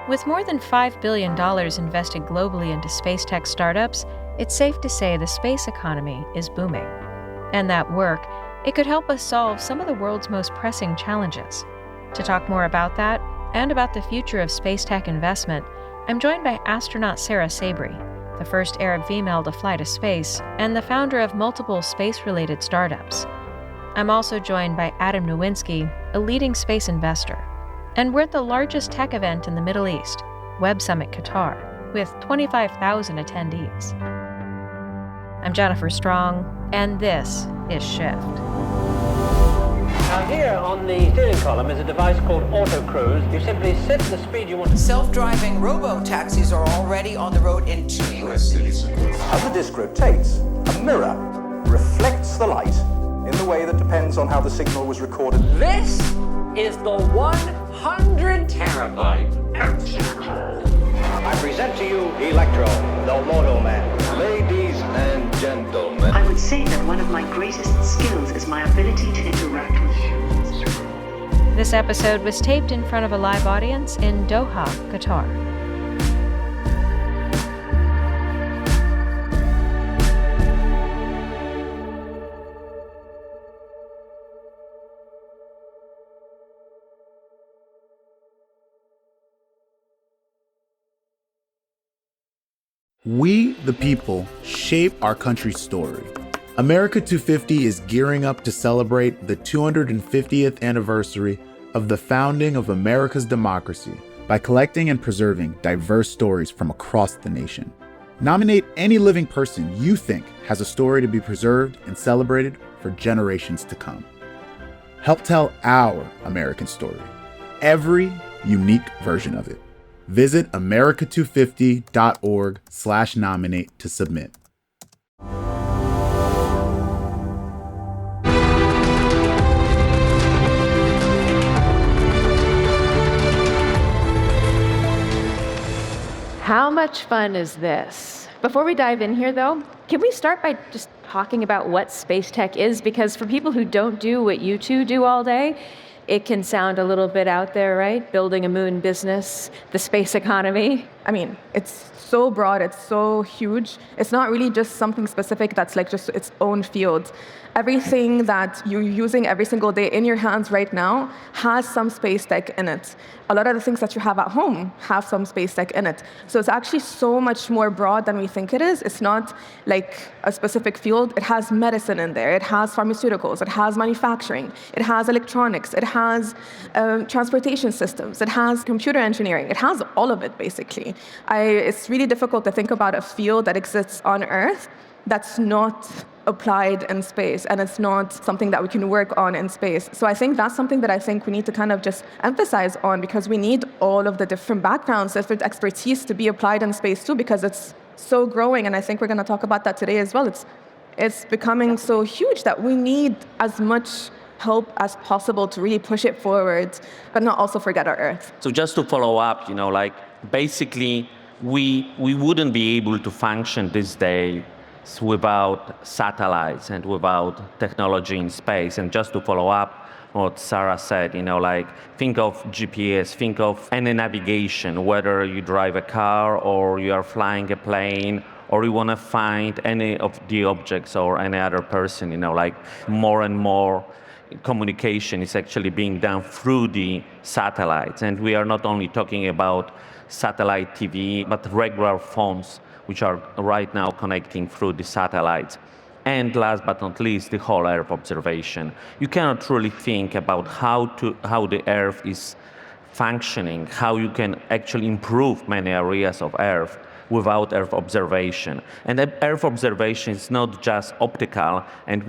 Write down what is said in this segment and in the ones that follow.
With more than $5 billion invested globally into space tech startups, it's safe to say the space economy is booming. And that work, it could help us solve some of the world's most pressing challenges. To talk more about that, and about the future of space tech investment, I'm joined by astronaut Sara Sabry, the first Arab female to fly to space, and the founder of multiple space-related startups. I'm also joined by Adam Niewinski, a leading space investor. And we're at the largest tech event in the Middle East, Web Summit Qatar, with 25,000 attendees. I'm Jennifer Strong, and this is Shift. Now here on the steering column is a device called Auto Cruise. You simply set the speed you want. Self-driving robo-taxis are already on the road in two U.S. cities. As the disc rotates, a mirror reflects the light in the way that depends on how the signal was recorded. This is the 100 terabyte I present to you Electro, the Moto Man. Ladies and gentlemen, I would say that one of my greatest skills is my ability to interact with humans. This episode was taped in front of a live audience in Doha, Qatar. We, the people, shape our country's story. America 250 is gearing up to celebrate the 250th anniversary of the founding of America's democracy by collecting and preserving diverse stories from across the nation. Nominate any living person you think has a story to be preserved and celebrated for generations to come. Help tell our American story, every unique version of it. Visit america250.org/nominate to submit. How much fun is this? Before we dive in here, though, can we start by just talking about what space tech is? Because for people who don't do what you two do all day, it can sound a little bit out there, right? Building a moon business, the space economy. I mean, it's so broad, it's so huge. It's not really just something specific that's like just its own field. Everything that you're using every single day in your hands right now has some space tech in it. A lot of the things that you have at home have some space tech in it. So it's actually so much more broad than we think it is. It's not like a specific field. It has medicine in there. It has pharmaceuticals. It has manufacturing. It has electronics. It has transportation systems. It has computer engineering. It has all of it, basically. It's really difficult to think about a field that exists on Earth that's not applied in space, and it's not something that we can work on in space. So I think that's something that I think we need to kind of just emphasize on, because we need all of the different backgrounds, different expertise to be applied in space too, because it's so growing, and I think we're going to talk about that today as well. It's becoming so huge that we need as much help as possible to really push it forward, but not also forget our Earth. So just to follow up, basically we wouldn't be able to function this day without satellites and without technology in space. And just to follow up what Sara said, think of GPS, think of any navigation, whether you drive a car or you are flying a plane or you want to find any of the objects or any other person, more and more communication is actually being done through the satellites. And we are not only talking about satellite TV, but regular phones, which are right now connecting through the satellites. And last but not least, the whole Earth observation. You cannot truly think about how the Earth is functioning, how you can actually improve many areas of Earth without Earth observation. And Earth observation is not just optical, and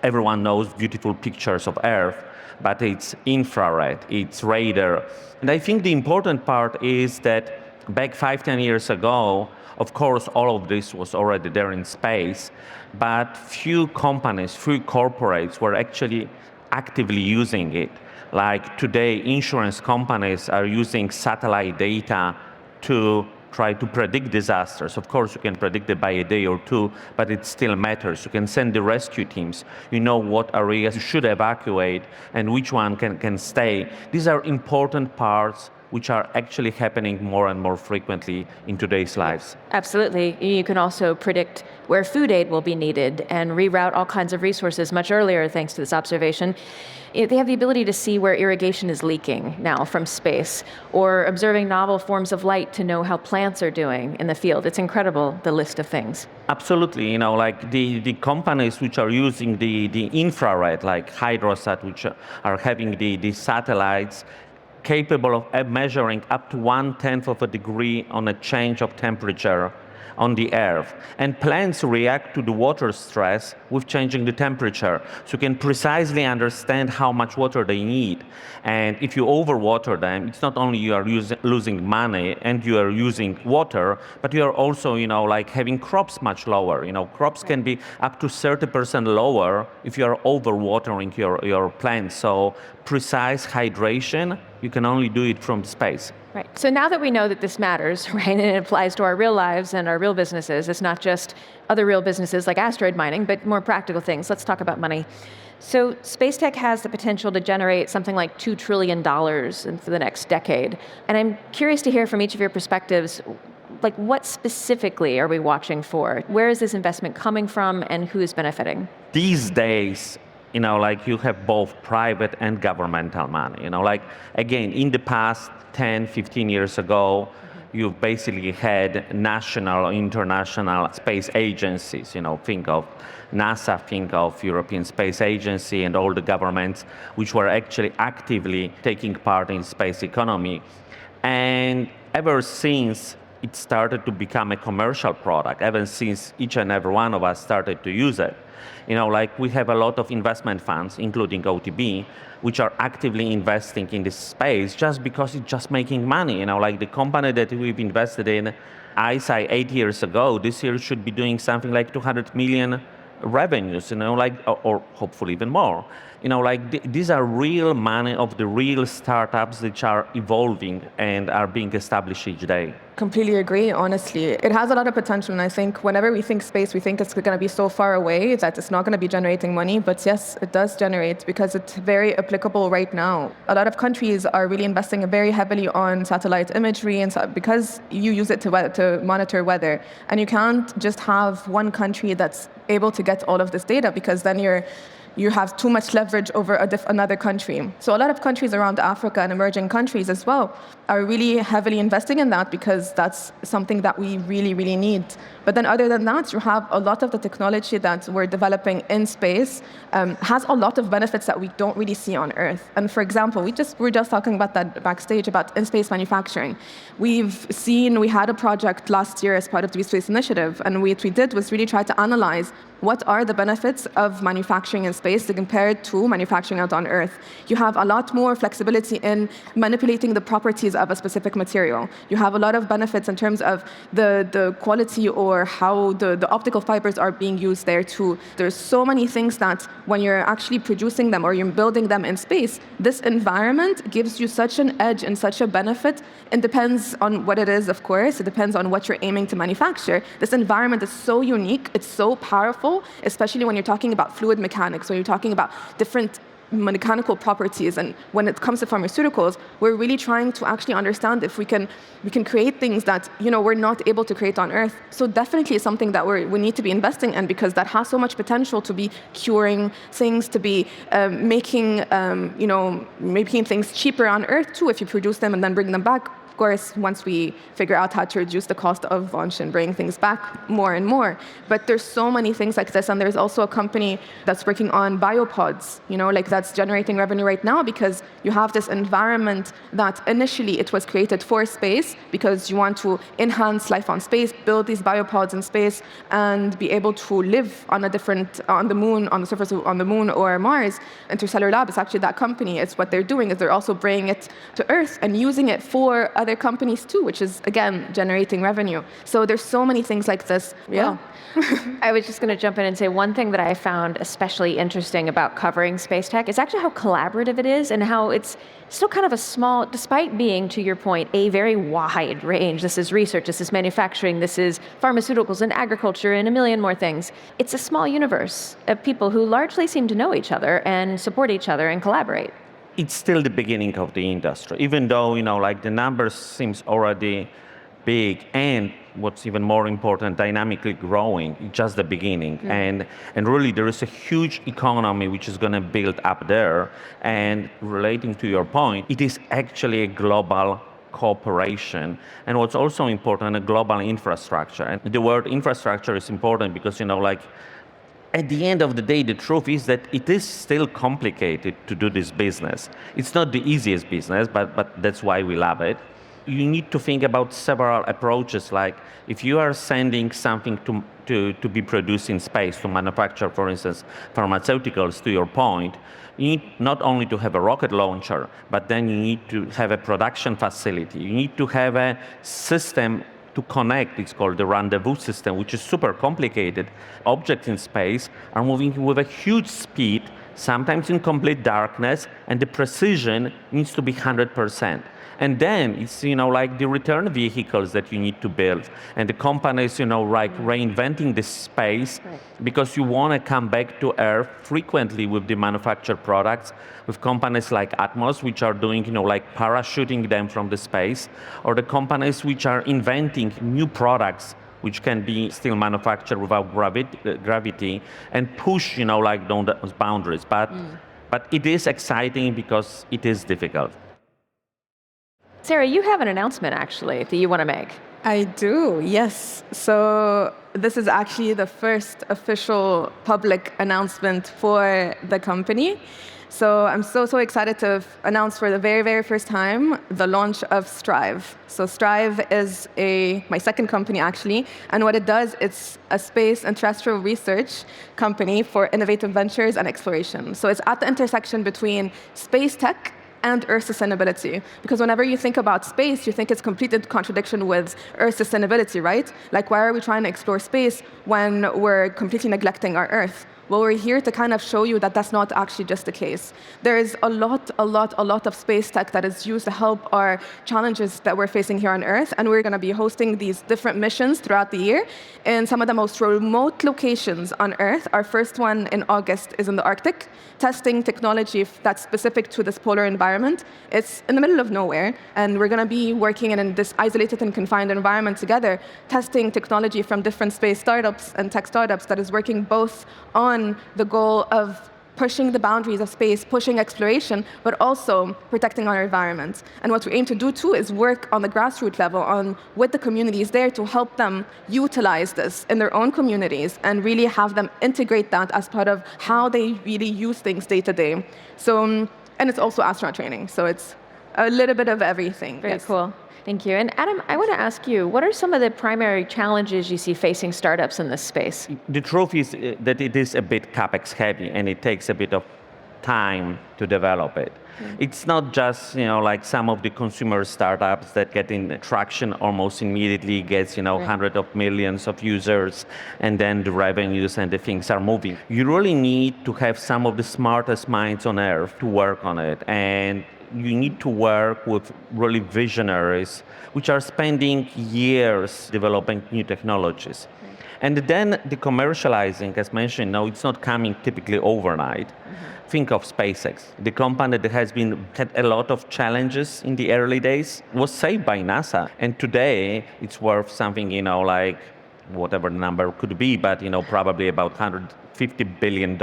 everyone knows beautiful pictures of Earth, but it's infrared, it's radar. And I think the important part is that back 5-10 years ago, of course, all of this was already there in space, but few companies, few corporates were actually actively using it. Like today, insurance companies are using satellite data to try to predict disasters. Of course, you can predict it by a day or two, but it still matters. You can send the rescue teams. You know what areas you should evacuate and which one can stay. These are important parts which are actually happening more and more frequently in today's lives. Absolutely. You can also predict where food aid will be needed and reroute all kinds of resources much earlier thanks to this observation. They have the ability to see where irrigation is leaking now from space, or observing novel forms of light to know how plants are doing in the field. It's incredible, the list of things. Absolutely. Like the companies which are using the infrared, like Hydrosat, which are having the satellites capable of measuring up to 1/10 of a degree on a change of temperature on the Earth. And plants react to the water stress with changing the temperature. So you can precisely understand how much water they need. And if you overwater them, it's not only you are losing money and you are using water, but you are also, like having crops much lower. Crops can be up to 30% lower if you are overwatering your plants. So precise hydration, you can only do it from space. Right. So now that we know that this matters, right, and it applies to our real lives and our real businesses, it's not just other real businesses like asteroid mining, but more practical things. Let's talk about money. So SpaceTech has the potential to generate something like $2 trillion for the next decade. And I'm curious to hear from each of your perspectives, like what specifically are we watching for? Where is this investment coming from and who is benefiting? These days, like you have both private and governmental money. Like again, in the past 10, 15 years ago, you've basically had national, international space agencies. Think of NASA, think of European Space Agency and all the governments which were actually actively taking part in space economy. And ever since it started to become a commercial product, ever since each and every one of us started to use it, like we have a lot of investment funds, including OTB, which are actively investing in this space just because it's just making money. Like the company that we've invested in, ISI 8 years ago, this year should be doing something like 200 million revenues, or hopefully even more. These are real money of the real startups which are evolving and are being established each day. Completely agree, honestly. It has a lot of potential, and I think whenever we think space, we think it's going to be so far away that it's not going to be generating money, but yes, it does generate because it's very applicable right now. A lot of countries are really investing very heavily on satellite imagery, and because you use it to monitor weather, and you can't just have one country that's able to get all of this data, because then you have too much leverage over another country. So a lot of countries around Africa and emerging countries as well are really heavily investing in that because that's something that we really, really need. But then other than that, you have a lot of the technology that we're developing in space has a lot of benefits that we don't really see on Earth. And for example, we were just talking about that backstage about in-space manufacturing. We had a project last year as part of the Space Initiative, and what we did was really try to analyze what are the benefits of manufacturing in space compared to manufacturing out on Earth. You have a lot more flexibility in manipulating the properties of a specific material. You have a lot of benefits in terms of the quality or how the optical fibers are being used there too. There's so many things that when you're actually producing them or you're building them in space, this environment gives you such an edge and such a benefit. It depends on what it is, of course. It depends on what you're aiming to manufacture. This environment is so unique. It's so powerful, especially when you're talking about fluid mechanics, when you're talking about different mechanical properties. And when it comes to pharmaceuticals, we're really trying to actually understand if we can create things that we're not able to create on Earth. So definitely something that we need to be investing in, because that has so much potential to be curing things, to be making things cheaper on Earth too, if you produce them and then bring them back. Of course, once we figure out how to reduce the cost of launch and bring things back more and more. But there's so many things like this, and there's also a company that's working on biopods, that's generating revenue right now, because you have this environment that initially it was created for space, because you want to enhance life on space, build these biopods in space, and be able to live on the moon, on the surface on the moon or Mars. Interstellar Lab is actually that company. It's what they're doing is they're also bringing it to Earth and using it for other companies too, which is, again, generating revenue. So there's so many things like this. Yeah. I was just going to jump in and say one thing that I found especially interesting about covering space tech is actually how collaborative it is and how it's still kind of a small, despite being, to your point, a very wide range. This is research, this is manufacturing, this is pharmaceuticals and agriculture and a million more things. It's a small universe of people who largely seem to know each other and support each other and collaborate. it's still the beginning of the industry, even though, like the numbers seems already big, and what's even more important, dynamically growing. It's just the beginning. And really there is a huge economy which is going to build up there. And relating to your point, it is actually a global cooperation. And what's also important, a global infrastructure. And the word infrastructure is important because, at the end of the day, the truth is that it is still complicated to do this business. It's not the easiest business, but that's why we love it. You need to think about several approaches, like if you are sending something to be produced in space, to manufacture, for instance, pharmaceuticals, to your point, you need not only to have a rocket launcher, but then you need to have a production facility. You need to have a system to connect. It's called the rendezvous system, which is super complicated. Objects in space are moving with a huge speed, sometimes in complete darkness, and the precision needs to be 100%. And then it's, like the return vehicles that you need to build. And the companies, like reinventing this space because you want to come back to Earth frequently with the manufactured products, with companies like Atmos, which are doing, like parachuting them from the space, or the companies which are inventing new products which can be still manufactured without gravity and push, like those boundaries. But it is exciting because it is difficult. Sarah, you have an announcement, actually, that you want to make. I do, yes. So this is actually the first official public announcement for the company. So I'm so excited to announce for the very, very first time the launch of Strive. So Strive is my second company, actually. And what it does, it's a space and terrestrial research company for innovative ventures and exploration. So it's at the intersection between space tech and Earth sustainability. Because whenever you think about space, you think it's complete in contradiction with Earth sustainability, right? Like, why are we trying to explore space when we're completely neglecting our Earth? Well, we're here to kind of show you that that's not actually just the case. There is a lot of space tech that is used to help our challenges that we're facing here on Earth, and we're going to be hosting these different missions throughout the year in some of the most remote locations on Earth. Our first one in August is in the Arctic, testing technology that's specific to this polar environment. It's in the middle of nowhere, and we're going to be working in this isolated and confined environment together, testing technology from different space startups and tech startups that is working both on the goal of pushing the boundaries of space, pushing exploration, but also protecting our environment. And what we aim to do, too, is work on the grassroots level with the communities there to help them utilize this in their own communities and really have them integrate that as part of how they really use things day to day. So, and it's also astronaut training, so it's a little bit of everything. Very cool. Thank you. And Adam, I want to ask you, what are some of the primary challenges you see facing startups in this space? The truth is that it is a bit CapEx heavy, and it takes a bit of time to develop it. It's not just, like some of the consumer startups that get in traction almost immediately, gets, hundreds of millions of users, and then the revenues and the things are moving. You really need to have some of the smartest minds on Earth to work on it. And you need to work with really visionaries, which are spending years developing new technologies. And then the commercializing, as mentioned, it's not coming typically overnight. Think of SpaceX. The company that had a lot of challenges in the early days was saved by NASA. And today it's worth something, like whatever the number could be, but probably about $150 billion,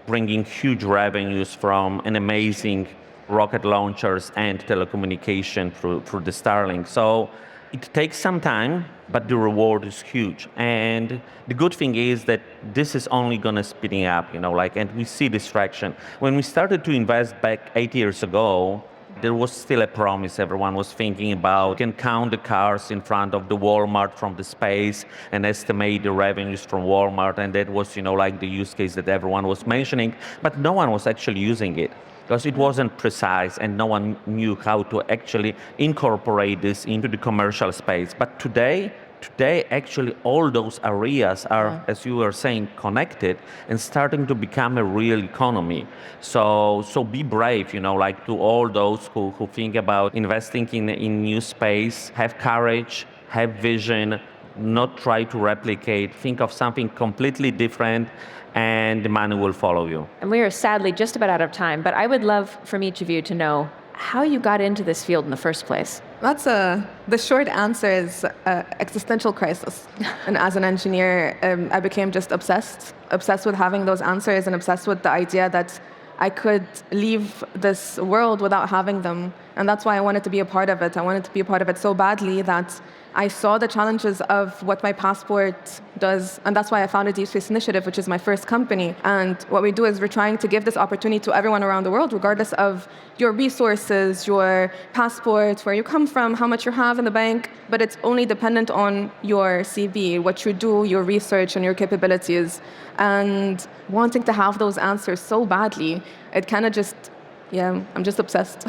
bringing huge revenues from an amazing rocket launchers and telecommunication through the Starlink. So it takes some time, but the reward is huge. And the good thing is that this is only going to speeding up, and we see this traction. When we started to invest back 8 years ago, there was still a promise. Everyone was thinking about, you can count the cars in front of the Walmart from the space and estimate the revenues from Walmart. And that was, like the use case that everyone was mentioning, but no one was actually using it, because it wasn't precise and no one knew how to actually incorporate this into the commercial space. But today, actually all those areas are, as you were saying, connected and starting to become a real economy. So be brave, like to all those who think about investing in new space, have courage, have vision, not try to replicate, think of something completely different, and the money will follow you. And we are sadly just about out of time, but I would love from each of you to know how you got into this field in the first place. The short answer is existential crisis. And as an engineer, I became just obsessed with having those answers and obsessed with the idea that I could leave this world without having them. And that's why I wanted to be a part of it. I wanted to be a part of it so badly that I saw the challenges of what my passport does. And that's why I founded Deep Space Initiative, which is my first company. And what we do is we're trying to give this opportunity to everyone around the world, regardless of your resources, your passport, where you come from, how much you have in the bank. But it's only dependent on your CV, what you do, your research, and your capabilities. And wanting to have those answers so badly, it kind of just, I'm just obsessed.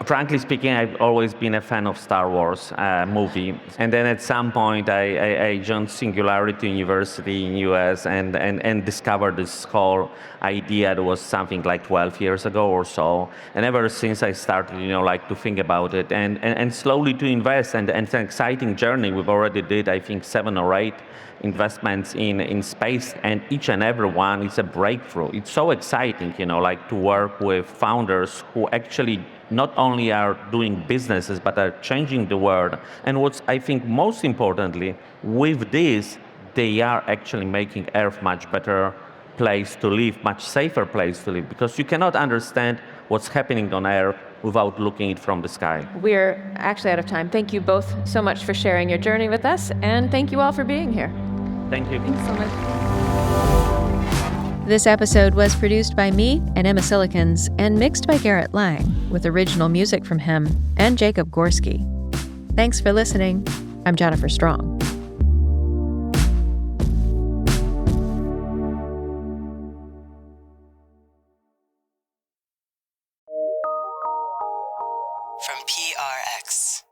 Frankly speaking, I've always been a fan of Star Wars movie. And then at some point, I joined Singularity University in US and discovered this whole idea. That was something like 12 years ago or so. And ever since I started, to think about it and slowly to invest. And it's an exciting journey. We've already did, I think, 7 or 8 investments in space, and each and every one is a breakthrough. It's so exciting, to work with founders who actually not only are doing businesses, but are changing the world. And what's, I think, most importantly, with this, they are actually making Earth much better place to live, much safer place to live, because you cannot understand what's happening on Earth without looking it from the sky. We're actually out of time. Thank you both so much for sharing your journey with us, and thank you all for being here. Thank you. Thanks so much. This episode was produced by me and Emma Cillekens and mixed by Garret Lang, with original music from him and Jacob Gorski. Thanks for listening. I'm Jennifer Strong. From PRX.